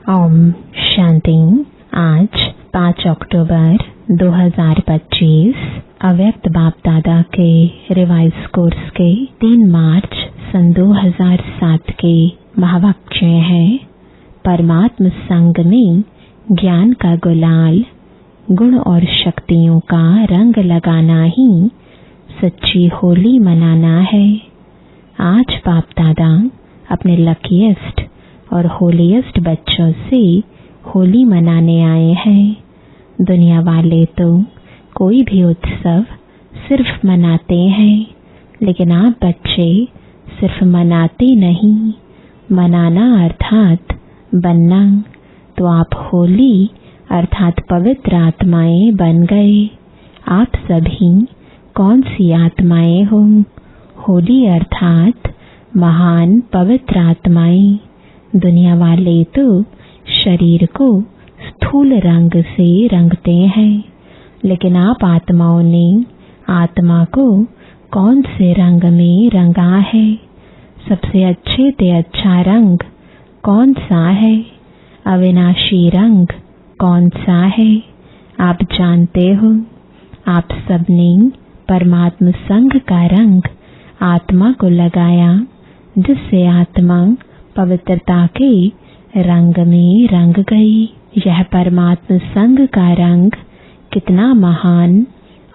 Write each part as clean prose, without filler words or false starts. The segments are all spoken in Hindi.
ओम शांति। आज 5 अक्टूबर 2025 अव्यक्त बाप दादा के रिवाइज कोर्स के 3 मार्च सन 2007 के महावाक्य है। परमात्म संग में ज्ञान का गुलाल, गुण और शक्तियों का रंग लगाना ही सच्ची होली मनाना है। आज बाप दादा अपने लकीएस्ट और होलीएस्ट बच्चों से होली मनाने आए हैं। दुनिया वाले तो कोई भी उत्सव सिर्फ मनाते हैं, लेकिन आप बच्चे सिर्फ मनाते नहीं, मनाना अर्थात बनना। तो आप होली अर्थात पवित्र आत्माएं बन गए। आप सभी कौन सी आत्माएं हो? होली अर्थात महान पवित्र आत्माएं। दुनिया वाले तो शरीर को स्थूल रंग से रंगते हैं, लेकिन आप आत्माओं ने आत्मा को कौन से रंग में रंगा है? सबसे अच्छे से अच्छा रंग कौन सा है? अविनाशी रंग कौन सा है? आप जानते हो। आप सबने परमात्म संग का रंग आत्मा को लगाया, जिससे आत्मा पवित्रता के रंग में रंग गई। यह परमात्म संग का रंग कितना महान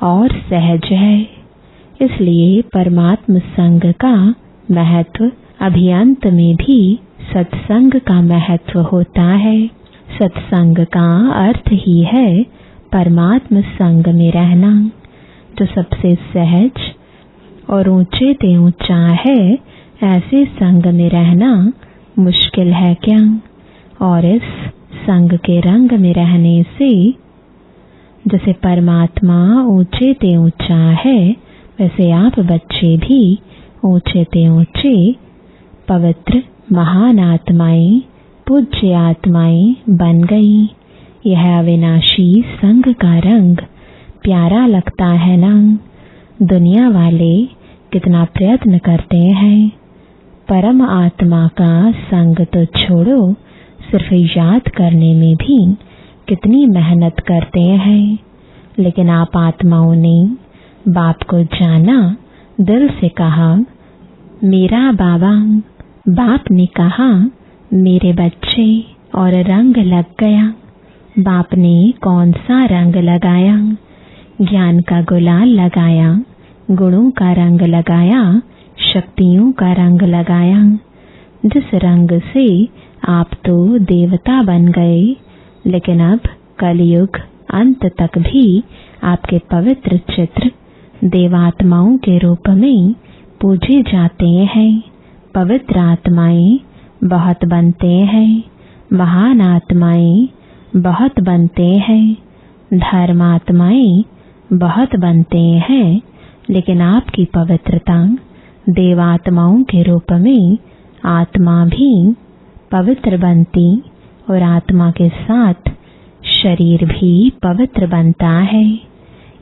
और सहज है। इसलिए परमात्म संग का महत्व अभियंत में भी सत्संग का महत्व होता है। सत्संग का अर्थ ही है परमात्म संग में रहना, जो सबसे सहज और ऊंचे से ऊंचा है। ऐसे संग में रहना मुश्किल है क्या? और इस संग के रंग में रहने से जैसे परमात्मा ऊंचे से ऊंचा है, वैसे आप बच्चे भी ऊंचे से ऊंचे पवित्र महान आत्माएं, पूज्य आत्माएं बन गई। यह अविनाशी संग का रंग प्यारा लगता है ना? दुनिया वाले कितना प्रयत्न करते हैं, परम आत्मा का संग तो छोड़ो, सिर्फ याद करने में भी कितनी मेहनत करते हैं। लेकिन आप आत्माओं ने बाप को जाना, दिल से कहा मेरा बाबा। बाप ने कहा मेरे बच्चे, और रंग लग गया। बाप ने कौन सा रंग लगाया? ज्ञान का गुलाल लगाया, गुणों का रंग लगाया, शक्तियों का रंग लगाया। जिस रंग से आप तो देवता बन गए, लेकिन अब कलयुग अंत तक भी आपके पवित्र चित्र देवात्माओं के रूप में पूजे जाते हैं। पवित्र आत्माएं बहुत बनते हैं, महान आत्माएं बहुत बनते हैं, धर्मात्माएं बहुत बनते हैं। लेकिन आपकी पवित्रता देवात्माओं के रूप में आत्मा भी पवित्र बनती, और आत्मा के साथ शरीर भी पवित्र बनता है।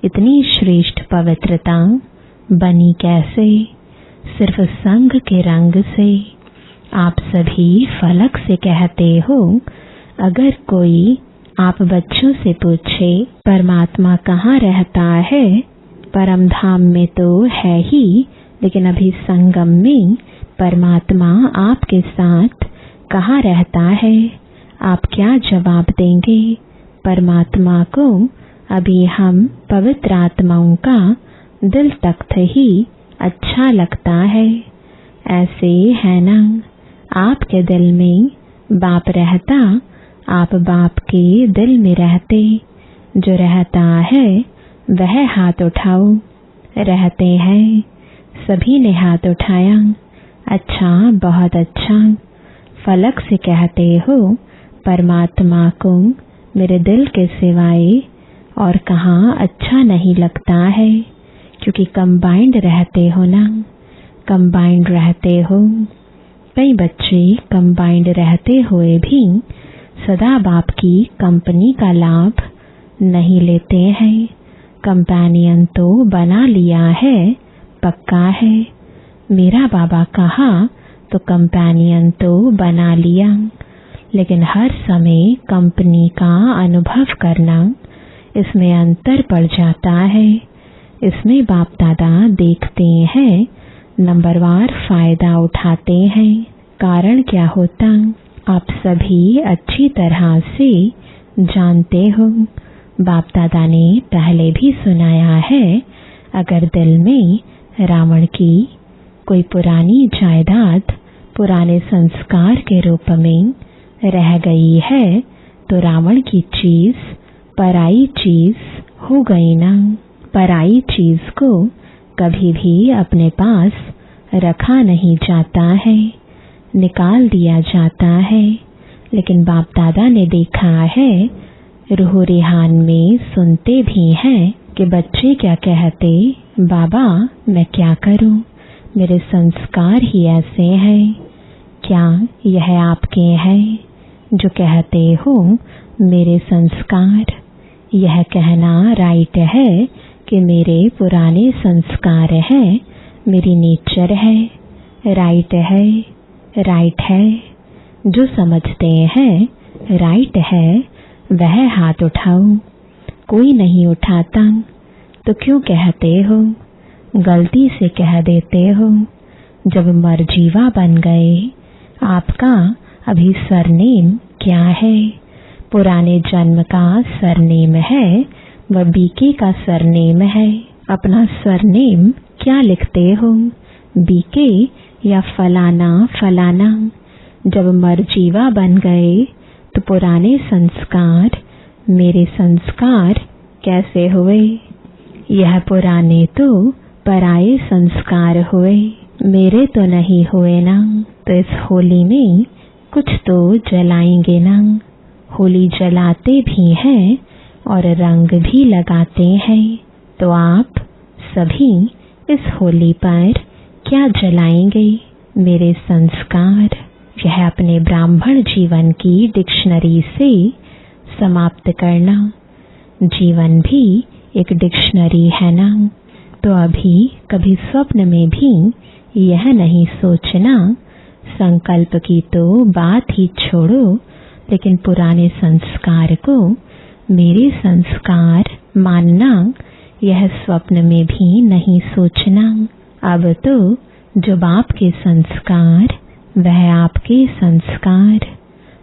इतनी श्रेष्ठ पवित्रता बनी कैसे? सिर्फ संग के रंग से। आप सभी फलक से कहते हो। अगर कोई आप बच्चों से पूछे परमात्मा कहाँ रहता है? परम धाम में तो है ही, लेकिन अभी संगम में परमात्मा आपके साथ कहाँ रहता है? आप क्या जवाब देंगे? परमात्मा को अभी हम पवित्र आत्माओं का दिल तख्त ही अच्छा लगता है। ऐसे है ना? आपके दिल में बाप रहता, आप बाप के दिल में रहते। जो रहता है वह हाथ उठाओ। रहते हैं? सभी ने हाथ उठाया। अच्छा, बहुत अच्छा। फलक से कहते हो परमात्मा को मेरे दिल के सिवाय और कहाँ अच्छा नहीं लगता है, क्योंकि कंबाइंड रहते हो ना। कंबाइंड रहते हो। कई बच्चे कंबाइंड रहते हुए भी सदा बाप की कंपनी का लाभ नहीं लेते हैं। कंपेनियन तो बना लिया है, पक्का है। मेरा बाबा कहा तो कंपेनियन तो बना लिया, लेकिन हर समय कंपनी का अनुभव करना, इसमें अंतर पड़ जाता है। इसमें बाप दादा देखते हैं, नंबरवार फायदा उठाते हैं। कारण क्या होता, आप सभी अच्छी तरह से जानते हो। बाप दादा ने पहले भी सुनाया है, अगर दिल में रावण की कोई पुरानी जायदाद पुराने संस्कार के रूप में रह गई है, तो रावण की चीज पराई चीज हो गई ना। पराई चीज को कभी भी अपने पास रखा नहीं जाता है, निकाल दिया जाता है। लेकिन बाप दादा ने देखा है, रूह रिहान में सुनते भी हैं कि बच्चे क्या कहते, बाबा मैं क्या करूं, मेरे संस्कार ही ऐसे हैं। क्या यह आपके हैं जो कहते हो मेरे संस्कार? यह कहना राइट है कि मेरे पुराने संस्कार हैं, मेरी नेचर है, राइट है। जो समझते हैं राइट है, वह हाथ उठाओ। कोई नहीं उठाता तो क्यों कहते हो? गलती से कह देते हो। जब मरजीवा बन गए, आपका अभी सरनेम क्या है? पुराने जन्म का सरनेम है, वह बीके का सरनेम है। अपना सरनेम क्या लिखते हो, बीके या फलाना फलाना? जब मरजीवा बन गए तो पुराने संस्कार मेरे संस्कार कैसे हुए? यह पुराने तो पराये संस्कार हुए, मेरे तो नहीं हुए ना। तो इस होली में कुछ तो जलाएंगे ना। होली जलाते भी हैं और रंग भी लगाते हैं। तो आप सभी इस होली पर क्या जलाएंगे? मेरे संस्कार। यह अपने ब्राह्मण जीवन की डिक्शनरी से समाप्त करना। जीवन भी एक डिक्शनरी है ना। तो अभी कभी स्वप्न में भी यह नहीं सोचना, संकल्प की तो बात ही छोड़ो, लेकिन पुराने संस्कार को मेरे संस्कार मानना, यह स्वप्न में भी नहीं सोचना। अब तो जो बाप के संस्कार, वह आपके संस्कार।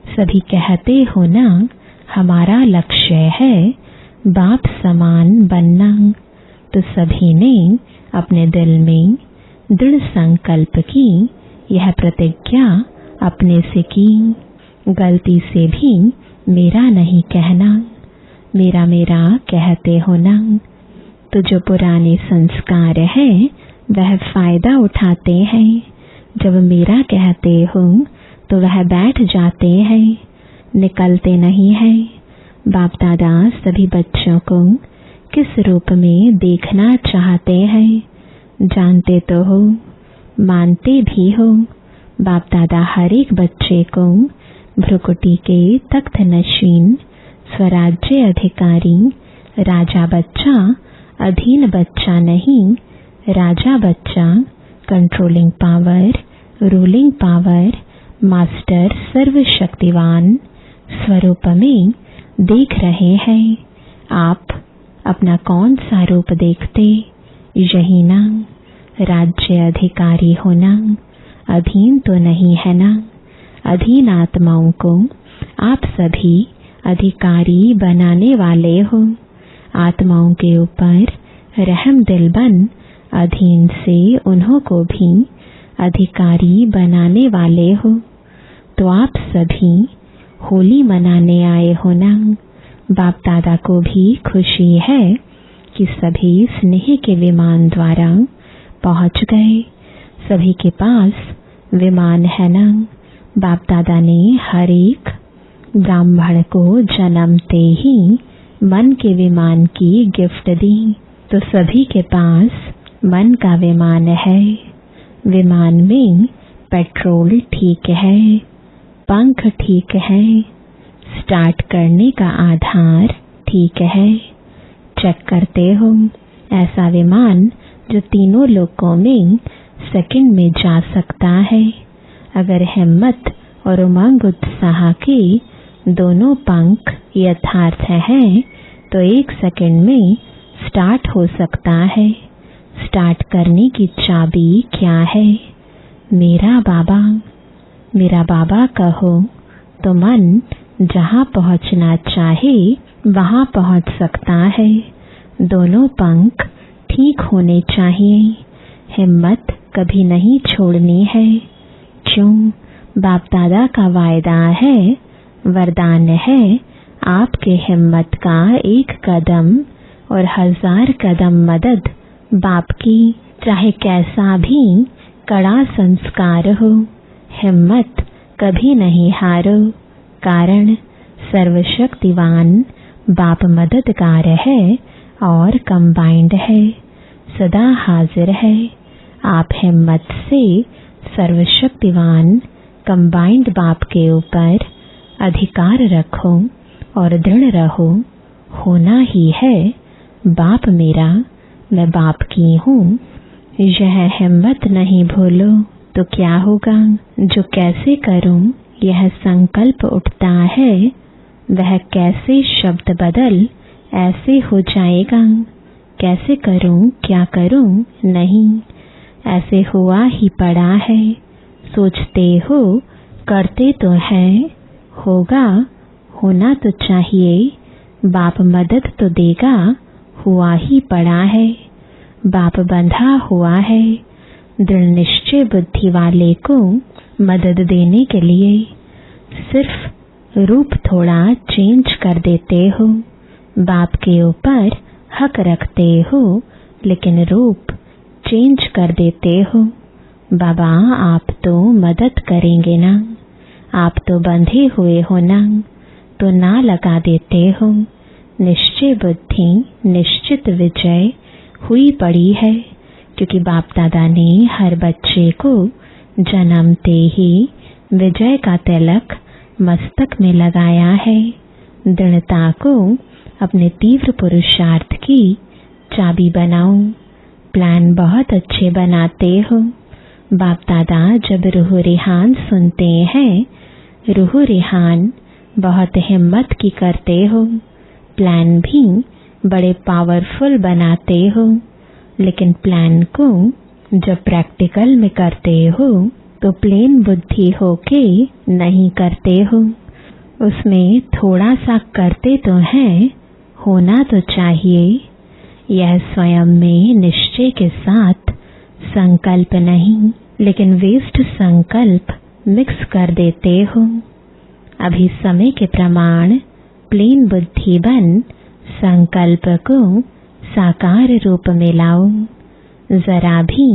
सभी कहते हो ना, हमारा लक्ष्य है बाप समान बनना। तो सभी ने अपने दिल में दृढ़ संकल्प की, यह प्रतिज्ञा अपने से की, गलती से भी मेरा नहीं कहना, मेरा मेरा कहते हो ना। तो जो पुराने संस्कार हैं वह फायदा उठाते हैं। जब मेरा कहते हो तो वह बैठ जाते हैं, निकलते नहीं हैं। बाप दादा सभी बच्चों को किस रूप में देखना चाहते हैं, जानते तो हो, मानते भी हो। बाप दादा हर एक बच्चे को भ्रुकुटी के तख्त नशीन, स्वराज्य अधिकारी, राजा बच्चा, अधीन बच्चा नहीं, राजा बच्चा, controlling power, ruling power, master सर्वशक्तिवान स्वरूप में देख रहे हैं। आप अपना कौन सा रूप देखते? यही ना, राज्य अधिकारी होना। अधीन तो नहीं है ना। अधीन आत्माओं को आप सभी अधिकारी बनाने वाले हो। आत्माओं के ऊपर रहम दिल बन अधीन से उन्हों को भी अधिकारी बनाने वाले हो। तो आप सभी होली मनाने आए हो ना। बाप दादा को भी खुशी है कि सभी स्नेह के विमान द्वारा पहुंच गए। सभी के पास विमान है ना। बाप दादा ने हर एक ब्राह्मण को जन्मते ही मन के विमान की गिफ्ट दी। तो सभी के पास मन का विमान है। विमान में पेट्रोल ठीक है, पंख ठीक है, स्टार्ट करने का आधार ठीक है। चेक करते हो ऐसा विमान जो तीनों लोकों में सेकंड में जा सकता है। अगर हिम्मत और उमंग उत्साह के दोनों पंख यथार्थ हैं तो 1 सेकंड में स्टार्ट हो सकता है। स्टार्ट करने की चाबी क्या है? मेरा बाबा। मेरा बाबा कहो तो मन जहाँ पहुँचना चाहे वहाँ पहुँच सकता है। दोनों पंख ठीक होने चाहिए। हिम्मत कभी नहीं छोड़नी है। क्यों? बाप दादा का वायदा है, वरदान है, आपके हिम्मत का 1 कदम और 1000 कदम मदद बाप की। चाहे कैसा भी कड़ा संस्कार हो, हिम्मत कभी नहीं हारो। कारण सर्वशक्तिवान बाप मददगार है और कंबाइंड है, सदा हाजिर है। आप हिम्मत से सर्वशक्तिवान कंबाइंड बाप के ऊपर अधिकार रखो और दृढ़ रहो। होना ही है बाप मेरा, मैं बाप की हूँ। यह हिम्मत नहीं भूलो तो क्या होगा? जो कैसे करूं यह संकल्प उठता है, वह कैसे शब्द बदल ऐसे हो जाएगा। कैसे करूं, क्या करूं? नहीं, ऐसे हुआ ही पड़ा है। सोचते हो, करते तो है, होगा, होना तो चाहिए। बाप मदद तो देगा, हुआ ही पड़ा है। बाप बंधा हुआ है दृढ़ निश्चय बुद्धि वाले को मदद देने के लिए। सिर्फ रूप थोड़ा चेंज कर देते हो। बाप के ऊपर हक रखते हो लेकिन रूप चेंज कर देते हो। बाबा आप तो मदद करेंगे ना, आप तो बंधे हुए हो ना, तो ना लगा देते हो। निश्चय बुद्धि निश्चित विजय हुई पड़ी है, क्योंकि बाप दादा ने हर बच्चे को जन्मते ही विजय का तिलक मस्तक में लगाया है। दृढ़ता को अपने तीव्र पुरुषार्थ की चाबी बनाओ। प्लान बहुत अच्छे बनाते हो। बाप दादा जब रूह रिहान सुनते हैं, रूह रिहान बहुत हिम्मत की करते हो। प्लान भी बड़े पावरफुल बनाते हो, लेकिन प्लान को जब प्रैक्टिकल में करते हो तो प्लेन बुद्धि होके नहीं करते हो। उसमें थोड़ा सा करते तो हैं, होना तो चाहिए। यह स्वयं में निश्चय के साथ संकल्प नहीं, लेकिन वेस्ट संकल्प मिक्स कर देते हो। अभी समय के प्रमाण प्लेन बुद्धि बन संकल्प को साकार रूप में लाओ। जरा भी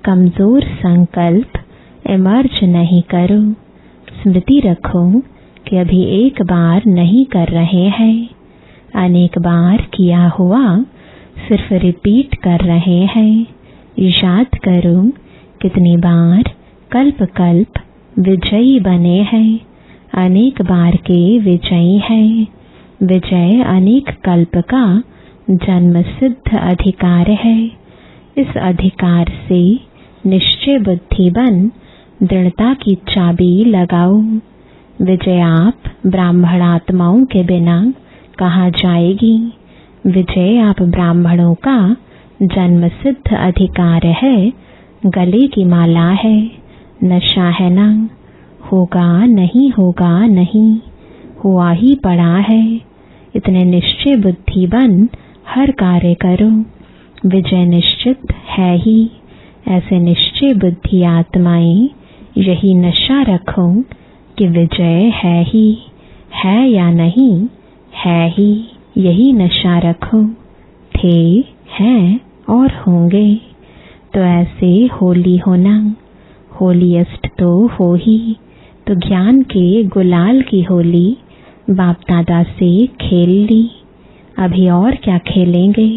कमजोर संकल्प इमर्ज नहीं करो। स्मृति रखो कि अभी एक बार नहीं कर रहे हैं, अनेक बार किया हुआ सिर्फ रिपीट कर रहे हैं। याद करो कितनी बार कल्प कल्प विजयी बने हैं, अनेक बार के विजयी हैं। विजय अनेक कल्प का जन्म सिद्ध अधिकार है। इस अधिकार से निश्चय बुद्धि बन दृढ़ता की चाबी लगाओ। विजय आप ब्राह्मण आत्माओं के बिना कहाँ जाएगी? विजय आप ब्राह्मणों का जन्म सिद्ध अधिकार है, गले की माला है, नशा है ना। होगा नहीं, होगा नहीं, हुआ ही पड़ा है। इतने निश्चय बुद्धि बन हर कार्य करो। विजय निश्चित है ही। ऐसे निश्चय बुद्धि आत्माएं यही नशा रखो कि विजय है ही, है या नहीं, है ही। यही नशा रखो। थे, हैं और होंगे। तो ऐसे होली होना, होलीएस्ट तो हो ही। तो ज्ञान के गुलाल की होली बाप दादा से खेल ली। अभी और क्या खेलेंगे?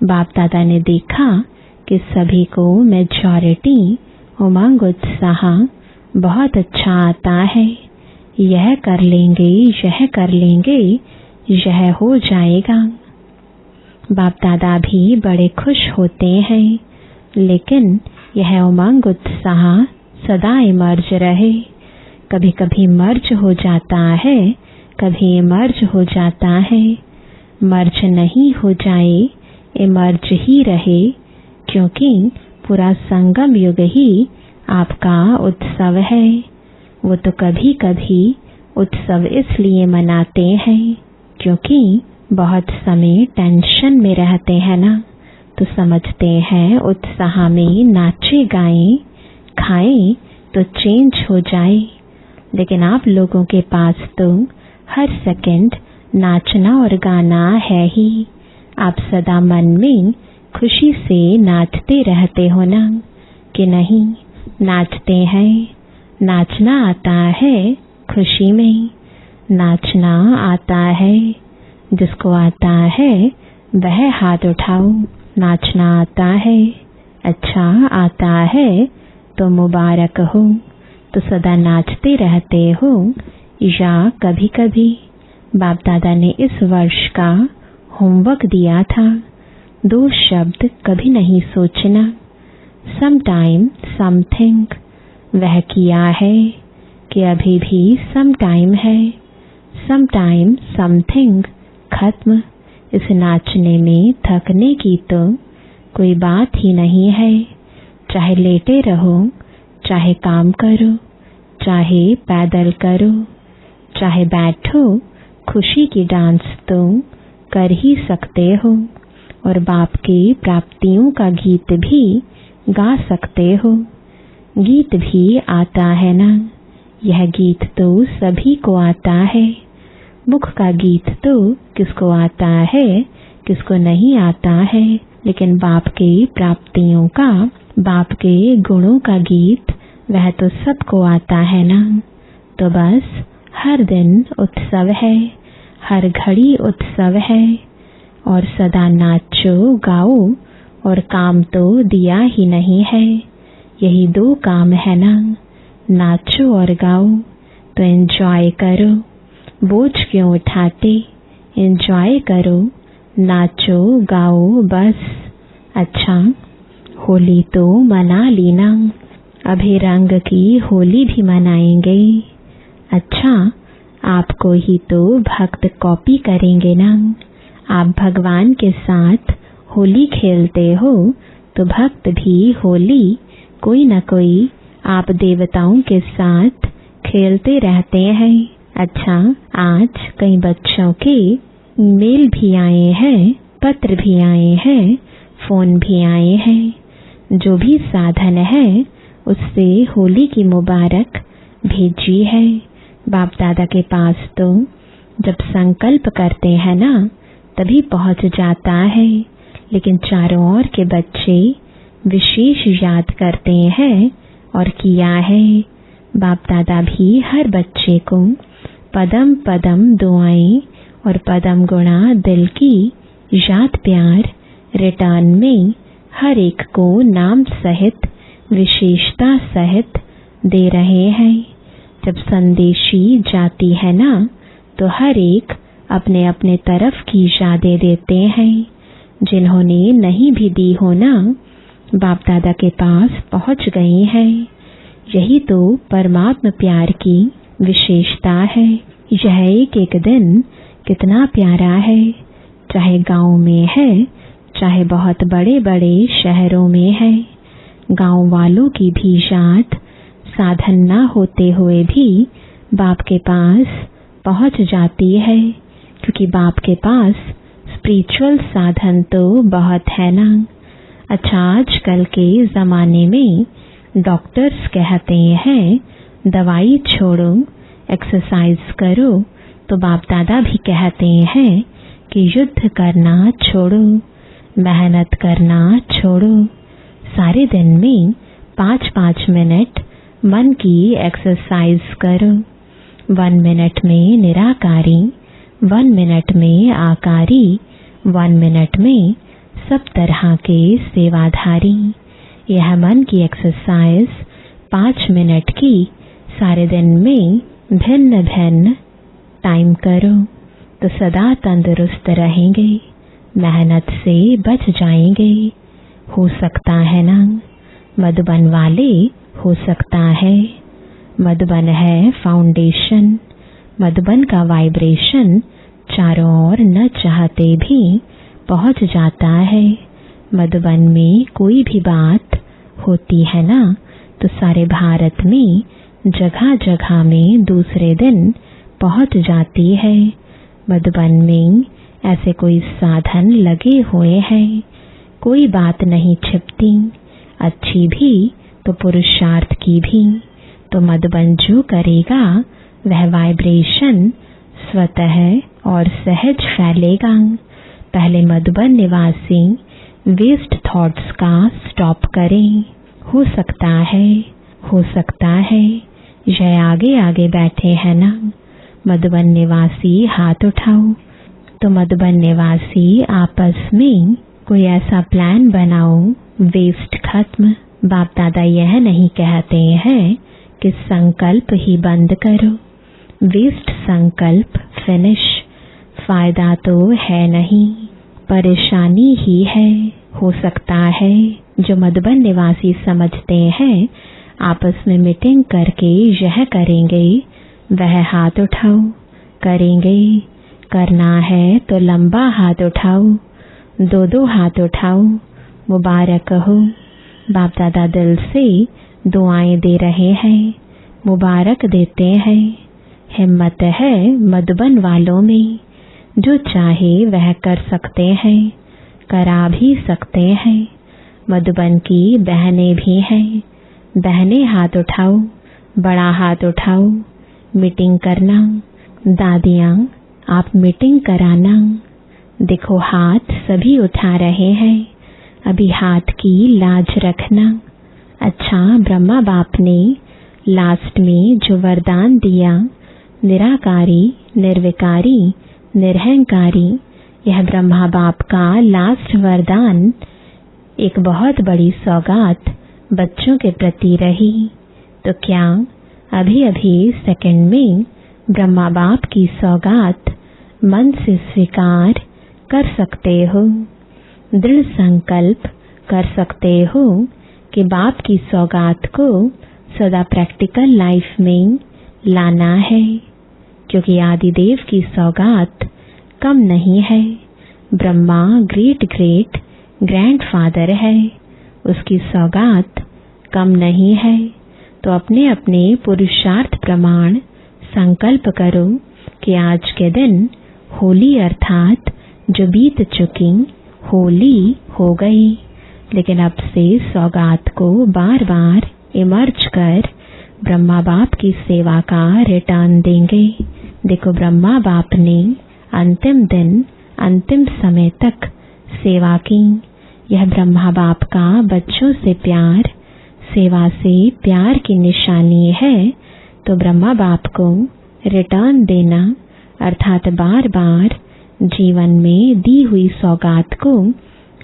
बाप दादा ने देखा कि सभी को मेजॉरिटी उमंग उत्साह बहुत अच्छा आता है। यह कर लेंगे, यह कर लेंगे, यह हो जाएगा। बाप दादा भी बड़े खुश होते हैं, लेकिन यह उमंग उत्साह सदा इमर्ज रहे, कभी कभी मर्ज हो जाता है, कभी इमर्ज हो जाता है। मर्ज नहीं हो जाए, इमर्ज ही रहे, क्योंकि पूरा संगम युग ही आपका उत्सव है। वो तो कभी कभी उत्सव इसलिए मनाते हैं क्योंकि बहुत समय टेंशन में रहते हैं ना, तो समझते हैं उत्साह में नाचे गाएं खाएं तो चेंज हो जाए। लेकिन आप लोगों के पास तो हर सेकंड नाचना और गाना है ही। आप सदा मन में खुशी से नाचते रहते हो ना, कि नहीं? नाचते हैं। नाचना आता है खुशी में, नाचना आता है। जिसको आता है वह हाथ उठाओ। नाचना आता है, अच्छा आता है तो मुबारक हो। तो सदा नाचते रहते हो या कभी कभी बाप दादा ने इस वर्ष का होमवर्क दिया था, 2 शब्द कभी नहीं सोचना। सम टाइम समथिंग, वह किया है कि अभी भी सम टाइम है। सम टाइम समथिंग खत्म। इस नाचने में थकने की तो कोई बात ही नहीं है। चाहे लेटे रहो, चाहे काम करो, चाहे पैदल करो, चाहे बैठो, खुशी की डांस तो कर ही सकते हो। और बाप की प्राप्तियों का गीत भी गा सकते हो। गीत भी आता है ना, यह गीत तो सभी को आता है। मुख का गीत तो किसको आता है, किसको नहीं आता है, लेकिन बाप के प्राप्तियों का, बाप के गुणों का गीत वह तो सबको आता है ना। तो बस हर दिन उत्सव है, हर घड़ी उत्सव है। और सदा नाचो गाओ, और काम तो दिया ही नहीं है। यही 2 काम है ना, नाचो और गाओ। तो एंजॉय करो, बोझ क्यों उठाते, एंजॉय करो, नाचो गाओ बस। अच्छा, होली तो मना ली ना, अभी रंग की होली भी मनाएंगे। अच्छा, आपको ही तो भक्त कॉपी करेंगे ना। आप भगवान के साथ होली खेलते हो तो भक्त भी होली कोई न कोई आप देवताओं के साथ खेलते रहते हैं। अच्छा, आज कई बच्चों के ईमेल भी आए हैं, पत्र भी आए हैं, फोन भी आए हैं। जो भी साधन है उससे होली की मुबारक भेजी है। बाप दादा के पास तो जब संकल्प करते हैं ना तभी पहुंच जाता है, लेकिन चारों ओर के बच्चे विशेष याद करते हैं और किया है। बाप दादा भी हर बच्चे को पदम पदम दुआएं और पदम गुणा दिल की याद प्यार रिटर्न में हर एक को नाम सहित विशेषता सहित दे रहे हैं। जब संदेशी जाती है ना तो हर एक अपने अपने तरफ की यादें देते हैं। जिन्होंने नहीं भी दी हो ना, बाप दादा के पास पहुंच गई हैं। यही तो परमात्मा प्यार की विशेषता है। यह एक दिन कितना प्यारा है, चाहे गांव में है, चाहे बहुत बड़े बड़े शहरों में है। गांव वालों की भी याद साधन ना होते हुए भी बाप के पास पहुंच जाती है, क्योंकि बाप के पास स्पिरिचुअल साधन तो बहुत है ना। अच्छा, आजकल के जमाने में डॉक्टर्स कहते हैं दवाई छोड़ो, एक्सरसाइज करो, तो बाप दादा भी कहते हैं कि युद्ध करना छोड़ो, मेहनत करना छोड़ो। सारे दिन में 5-5 मिनट मन की एक्सरसाइज करो। 1 मिनट में निराकारी, 1 मिनट में आकारी, 1 मिनट में सब तरह के सेवाधारी। यह मन की एक्सरसाइज 5 मिनट की सारे दिन में भिन्न भिन्न टाइम करो तो सदा तंदुरुस्त रहेंगे, मेहनत से बच जाएंगे। हो सकता है ना, मधुबन वाले हो सकता है, मधुबन है फाउंडेशन। मधुबन का वाइब्रेशन चारों ओर न चाहते भी पहुंच जाता है। मधुबन में कोई भी बात होती है ना, तो सारे भारत में जगह जगह में दूसरे दिन पहुंच जाती है। मधुबन में ऐसे कोई साधन लगे हुए हैं, कोई बात नहीं छिपती, अच्छी भी तो पुरुषार्थ की भी। तो मधुबन जो करेगा वह वाइब्रेशन स्वतः और सहज फैलेगा। पहले मधुबन निवासी वेस्ट थॉट्स का स्टॉप करें। हो सकता है यह आगे आगे बैठे हैं ना, मधुबन निवासी हाथ उठाओ। तो मधुबन निवासी आपस में कोई ऐसा प्लान बनाओ, वेस्ट खत्म। बाप दादा यह नहीं कहते हैं कि संकल्प ही बंद करो, वेस्ट संकल्प फिनिश। फायदा तो है नहीं, परेशानी ही है। हो सकता है जो मधुबन निवासी समझते हैं आपस में मीटिंग करके यह करेंगे, वह हाथ उठाओ। करेंगे, करना है तो लंबा हाथ उठाओ, दो दो हाथ उठाओ, मुबारक हो। बाप दादा दिल से दुआएं दे रहे हैं, मुबारक देते हैं। हिम्मत है मधुबन वालों में, जो चाहे वह कर सकते हैं, करा भी सकते हैं। मधुबन की बहनें भी हैं, बहनें हाथ उठाओ, बड़ा हाथ उठाओ, मीटिंग करना। दादियाँ आप मीटिंग कराना। देखो हाथ सभी उठा रहे हैं, अभी हाथ की लाज रखना। अच्छा, ब्रह्मा बाप ने लास्ट में जो वरदान दिया, निराकारी, निर्विकारी, निरहंकारी, यह ब्रह्मा बाप का लास्ट वरदान एक बहुत बड़ी सौगात बच्चों के प्रति रही। तो क्या अभी अभी सेकंड में ब्रह्मा बाप की सौगात मन से स्वीकार कर सकते हो? दृढ़ संकल्प कर सकते हो कि बाप की सौगात को सदा प्रैक्टिकल लाइफ में लाना है, क्योंकि आदिदेव की सौगात कम नहीं है। ब्रह्मा ग्रेट ग्रेट ग्रैंडफादर है, उसकी सौगात कम नहीं है। तो अपने अपने पुरुषार्थ प्रमाण संकल्प करो कि आज के दिन होली अर्थात जो बीत चुकी होली हो गई, लेकिन अब से सौगात को बार बार इमर्ज कर ब्रह्मा बाप की सेवा का रिटर्न देंगे। देखो ब्रह्मा बाप ने अंतिम दिन अंतिम समय तक सेवा की। यह ब्रह्मा बाप का बच्चों से प्यार, सेवा से प्यार की निशानी है। तो ब्रह्मा बाप को रिटर्न देना अर्थात बार बार जीवन में दी हुई सौगात को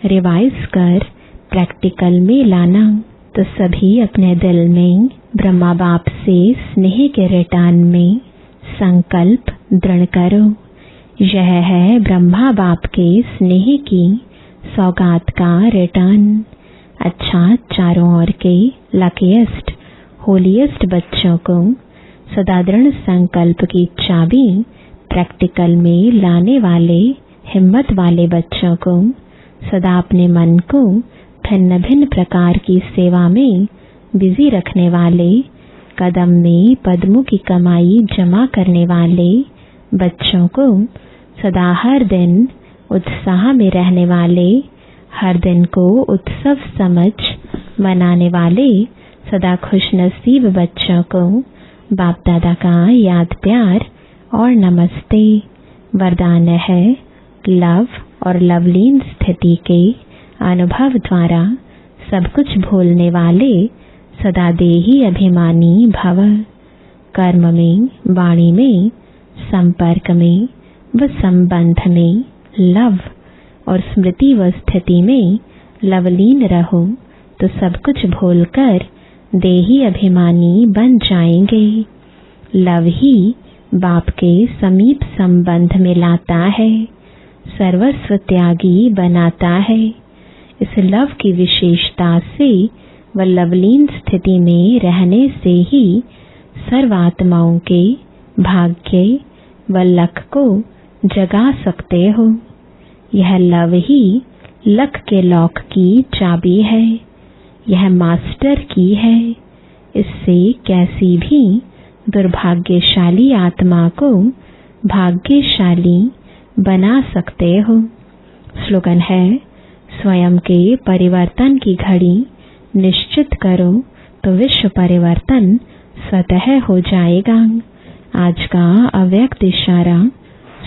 रिवाइज कर प्रैक्टिकल में लाना। तो सभी अपने दिल में ब्रह्मा बाप से स्नेह के रिटर्न में संकल्प दृढ़ करो। यह है ब्रह्मा बाप के स्नेह की सौगात का रिटर्न। अच्छा, चारों ओर के लकीएस्ट होलीएस्ट बच्चों को सदा दृढ़ संकल्प की चाबी प्रैक्टिकल में लाने वाले हिम्मत वाले बच्चों को सदा अपने मन को भिन्न भिन्न प्रकार की सेवा में बिजी रखने वाले, कदम में पद्मों की कमाई जमा करने वाले बच्चों को सदा हर दिन उत्साह में रहने वाले, हर दिन को उत्सव समझ मनाने वाले सदा खुशनसीब बच्चों को बाप दादा का याद प्यार और नमस्ते। वरदान है लव और लवलीन स्थिति के अनुभव द्वारा सब कुछ भूलने वाले सदा देही अभिमानी भव। कर्म में, वाणी में, संपर्क में व संबंध में लव और स्मृति व स्थिति में लवलीन रहो तो सब कुछ भूलकर देही अभिमानी बन जाएंगे। लव ही बाप के समीप संबंध में लाता है, सर्वस्व त्यागी बनाता है। इस लव की विशेषता से व लवलीन स्थिति में रहने से ही सर्वात्माओं के भाग्य व लक को जगा सकते हो। यह लव ही लक के लॉक की चाबी है। यह मास्टर की है। इससे कैसी भी दुर्भाग्यशाली आत्मा को भाग्यशाली बना सकते हो। स्लोगन है, स्वयं के परिवर्तन की घड़ी निश्चित करो तो विश्व परिवर्तन स्वतः हो जाएगा। आज का अव्यक्त इशारा,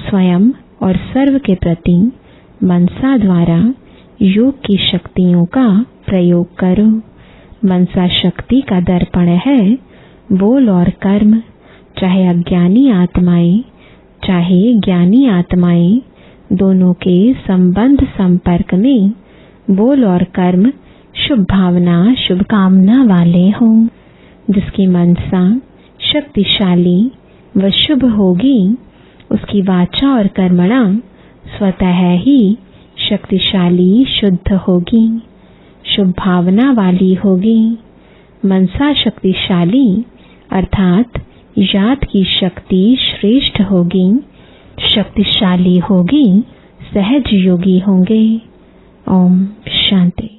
स्वयं और सर्व के प्रति मनसा द्वारा योग की शक्तियों का प्रयोग करो। मनसा शक्ति का दर्पण है बोल और कर्म। चाहे अज्ञानी आत्माएं चाहे ज्ञानी आत्माएं, दोनों के संबंध संपर्क में बोल और कर्म शुभ भावना शुभकामना वाले हों। जिसकी मनसा शक्तिशाली व शुभ होगी, उसकी वाचा और कर्मणा स्वतः ही शक्तिशाली शुद्ध होगी, शुभ भावना वाली होगी। मनसा शक्तिशाली अर्थात याद की शक्ति श्रेष्ठ होगी, शक्तिशाली होगी, सहज योगी होंगे। ओम शांति।